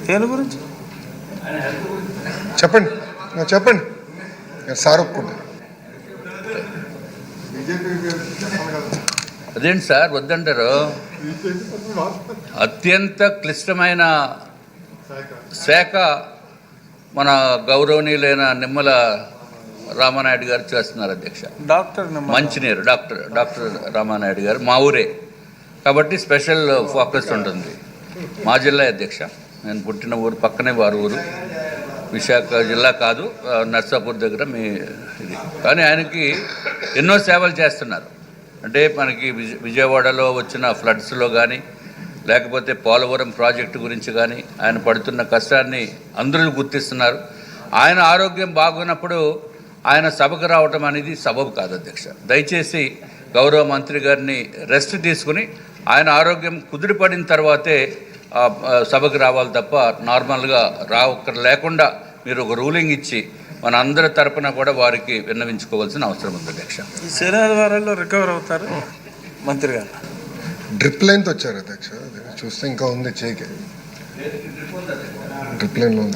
దేని గురించి చెప్పండి, చెప్పండి సార్ ఒప్పుకుంటా. అదేంటి సార్ వద్దంటారు? అత్యంత క్లిష్టమైన శాఖ మన గౌరవనీయులైన నిమ్మల రామానాయుడు గారు చేస్తున్నారు అధ్యక్ష. మంచినీరు డాక్టర్ రామానాయుడు గారు మా ఊరే కాబట్టి స్పెషల్ ఫోకస్ ఉంటుంది. మా జిల్లా అధ్యక్ష, నేను పుట్టిన ఊరు పక్కనే వారి ఊరు, విశాఖ జిల్లా కాదు, నర్సాపూర్ దగ్గర మీ ఇది. కానీ ఆయనకి ఎన్నో సేవలు చేస్తున్నారు. అంటే మనకి విజయవాడలో వచ్చిన ఫ్లడ్స్లో కానీ, లేకపోతే పోలవరం ప్రాజెక్టు గురించి కానీ ఆయన పడుతున్న కష్టాన్ని అందరూ గుర్తిస్తున్నారు. ఆయన ఆరోగ్యం బాగున్నప్పుడు ఆయన సభకు రావటం అనేది సబబు కాదు అధ్యక్ష. దయచేసి గౌరవ మంత్రి గారిని రెస్ట్ తీసుకుని ఆయన ఆరోగ్యం కుదిరిపడిన తర్వాతే సభకు రావాలి తప్ప నార్మల్గా లేకుండా మీరు ఒక రూలింగ్ ఇచ్చి మన అందరి తరపున కూడా వారికి విన్నవించుకోవాల్సిన అవసరం ఉంది అధ్యక్ష. ఈ శనివారాల్లో రికవర్ అవుతారు మంత్రి గారు. డ్రిప్ లైన్తో వచ్చారు అధ్యక్ష, చూస్తే ఇంకా ఉంది చేయికి డ్రిప్ లైన్లో ఉంది.